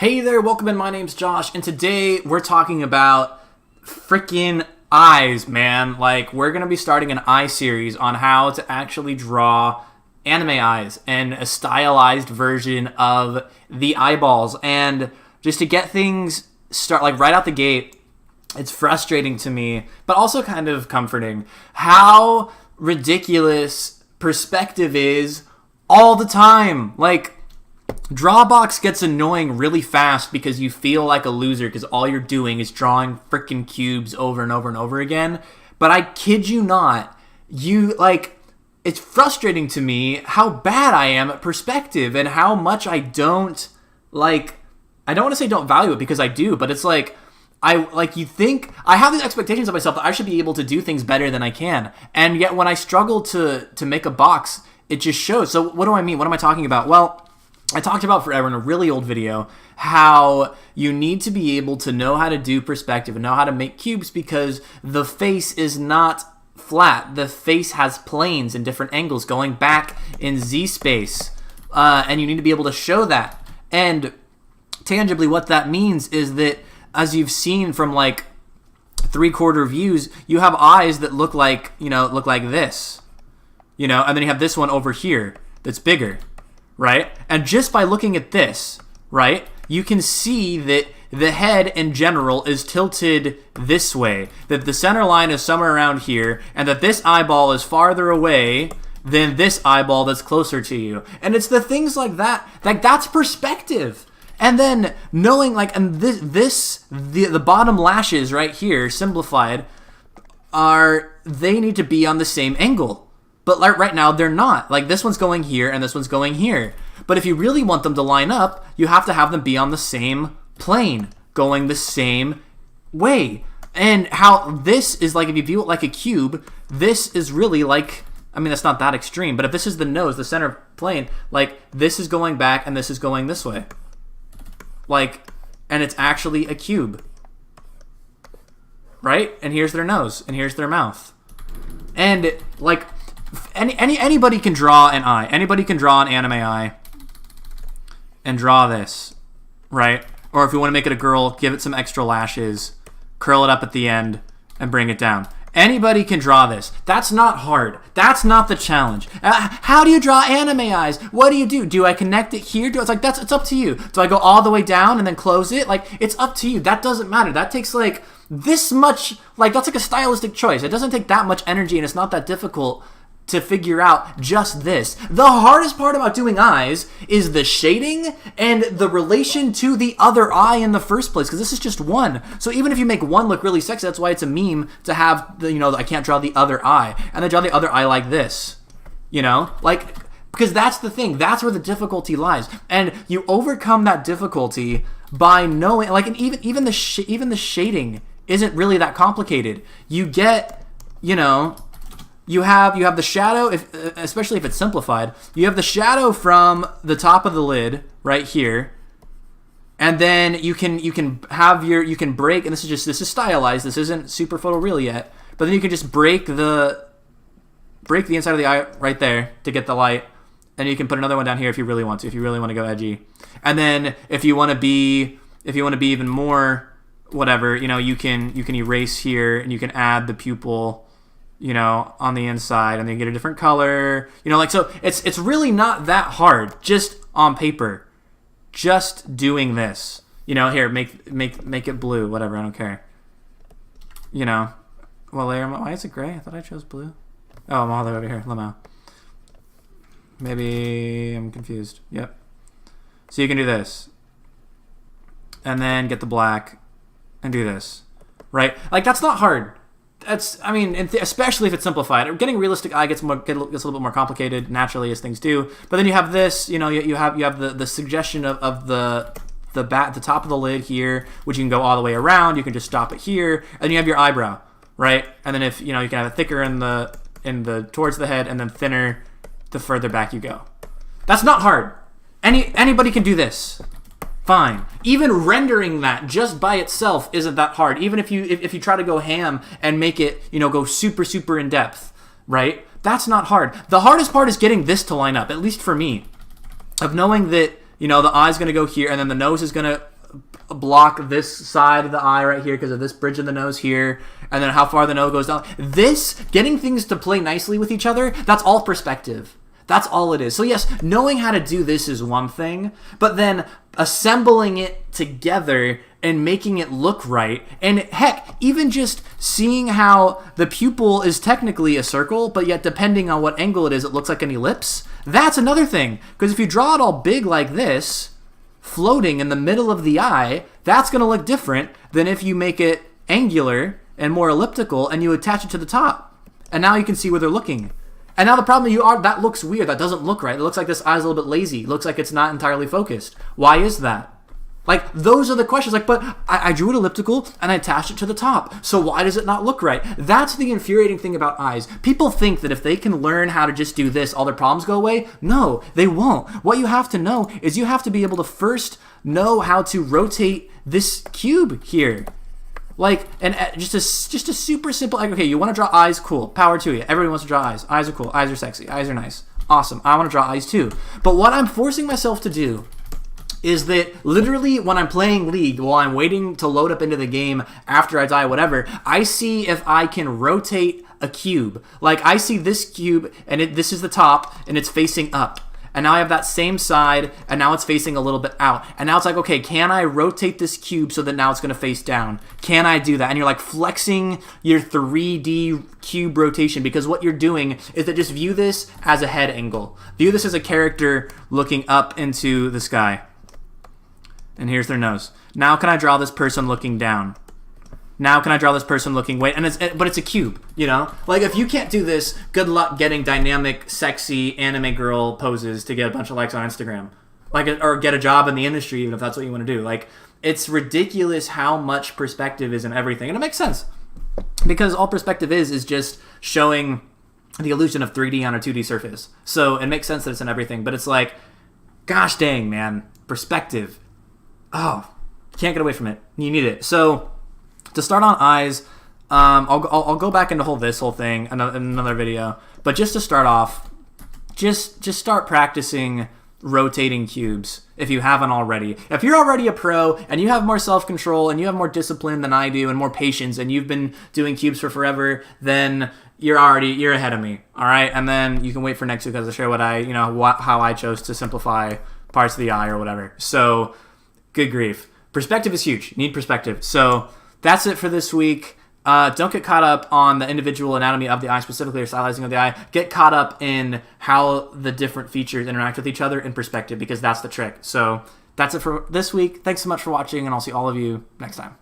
Hey there, welcome in. My name's Josh, and today we're talking about freaking eyes, man. Like, we're going to be starting an eye series on how to actually draw anime eyes and a stylized version of the eyeballs. And just to get things like right out the gate, it's frustrating to me, but also kind of comforting how ridiculous perspective is all the time. Like, Drawbox gets annoying really fast because you feel like a loser because all you're doing is drawing freaking cubes over and over and over again. But I kid you not, it's frustrating to me how bad I am at perspective and how much I don't want to say don't value it because I do, but it's like, you think I have these expectations of myself that I should be able to do things better than I can. And yet when I struggle to make a box, it just shows. So what do I mean? What am I talking about? Well, I talked about forever in a really old video how you need to be able to know how to do perspective and know how to make cubes because the face is not flat. The face has planes and different angles going back in Z space. And you need to be able to show that. And tangibly what that means is that as you've seen from like 3/4 views, you have eyes that look like this, and then you have this one over here that's bigger. Right? And just by looking at this, right, you can see that the head in general is tilted this way, that the center line is somewhere around here, and that this eyeball is farther away than this eyeball that's closer to you. And it's the things like that, that's perspective. And then knowing, and the bottom lashes right here, simplified, they need to be on the same angle. But right now, they're not. Like, this one's going here, and this one's going here. But if you really want them to line up, you have to have them be on the same plane, going the same way. And how this is, if you view it like a cube, this is really that's not that extreme. But if this is the nose, the center plane, this is going back, and this is going this way. And it's actually a cube. Right? And here's their nose, and here's their mouth. And, anybody can draw an eye. Anybody can draw an anime eye and draw this, right? Or if you want to make it a girl, give it some extra lashes, curl it up at the end, and bring it down. Anybody can draw this. That's not hard. That's not the challenge. How do you draw anime eyes? What do you do? Do I connect it here? It's it's up to you. Do I go all the way down and then close it? It's up to you. That doesn't matter. That takes this much, that's a stylistic choice. It doesn't take that much energy and it's not that difficult to figure out just this. The hardest part about doing eyes is the shading and the relation to the other eye in the first place, because this is just one. So even if you make one look really sexy, that's why it's a meme to have I can't draw the other eye, and I draw the other eye like this, because that's the thing. That's where the difficulty lies, and you overcome that difficulty by knowing, and even the shading isn't really that complicated. You get, You have the shadow, especially if it's simplified. You have the shadow from the top of the lid right here, and then you can break. And this is stylized. This isn't super photoreal yet, but then you can just break the inside of the eye right there to get the light, and you can put another one down here if you really want to. If you really want to go edgy, and then if you want to be even more whatever, you can erase here and you can add the pupil, on the inside, and then get a different color, so it's really not that hard, just on paper, just doing this, here, make it blue, whatever, I don't care, well, why is it gray? I thought I chose blue. Oh, I'm all the way over here, Lamau. Maybe I'm confused. Yep. So you can do this, and then get the black, and do this, right? That's not hard. Especially if it's simplified. Getting realistic eye gets a little bit more complicated naturally as things do. But then you have this, you have the suggestion of the top of the lid here, which you can go all the way around. You can just stop it here, and you have your eyebrow, right? And then if you can have it thicker in the towards the head, and then thinner the further back you go. That's not hard. Anybody can do this. Fine. Even rendering that just by itself isn't that hard. Even if you try to go ham and make it, go super, super in depth, right? That's not hard. The hardest part is getting this to line up, at least for me. Of knowing that, the eye's going to go here, and then the nose is going to block this side of the eye right here because of this bridge of the nose here, and then how far the nose goes down. Getting things to play nicely with each other, that's all perspective. That's all it is. So yes, knowing how to do this is one thing, but then assembling it together and making it look right, and heck, even just seeing how the pupil is technically a circle, but yet depending on what angle it is, it looks like an ellipse, that's another thing. Because if you draw it all big like this, floating in the middle of the eye, that's going to look different than if you make it angular and more elliptical and you attach it to the top. And now you can see where they're looking. And now the problem that looks weird. That doesn't look right. It looks like this eye's a little bit lazy. It looks like it's not entirely focused. Why is that? Like, those are the questions. Like, but I drew it elliptical and I attached it to the top. So why does it not look right? That's the infuriating thing about eyes. People think that if they can learn how to just do this, all their problems go away. No, they won't. What you have to know is you have to be able to first know how to rotate this cube here. Like, and just a super simple, like, okay, you want to draw eyes? Cool. Power to you. Everyone wants to draw eyes. Eyes are cool. Eyes are sexy. Eyes are nice. Awesome. I want to draw eyes too. But what I'm forcing myself to do is that literally when I'm playing League, while I'm waiting to load up into the game after I die, whatever, I see if I can rotate a cube. Like, I see this cube, and this is the top, and it's facing up. And now I have that same side, and now it's facing a little bit out. And now it's like, okay, can I rotate this cube so that now it's going to face down? Can I do that? And you're like flexing your 3D cube rotation, because what you're doing is that just view this as a head angle. View this as a character looking up into the sky. And here's their nose. Now can I draw this person looking down? Now can I draw this person looking but it's a cube, you know? Like, if you can't do this, good luck getting dynamic, sexy anime girl poses to get a bunch of likes on Instagram. Like, or get a job in the industry, even if that's what you want to do. Like, it's ridiculous how much perspective is in everything. And it makes sense. Because all perspective is just showing the illusion of 3D on a 2D surface. So it makes sense that it's in everything. But it's like, gosh dang, man. Perspective. Oh, can't get away from it. You need it. So to start on eyes, I'll go back into this whole thing in another video. But just to start off, just start practicing rotating cubes if you haven't already. If you're already a pro and you have more self-control and you have more discipline than I do and more patience and you've been doing cubes for forever, then you're ahead of me. All right, and then you can wait for next week as I share how I chose to simplify parts of the eye or whatever. So. Good grief. Perspective is huge. You need perspective. So that's it for this week. Don't get caught up on the individual anatomy of the eye, specifically or stylizing of the eye. Get caught up in how the different features interact with each other in perspective, because that's the trick. So that's it for this week. Thanks so much for watching, and I'll see all of you next time.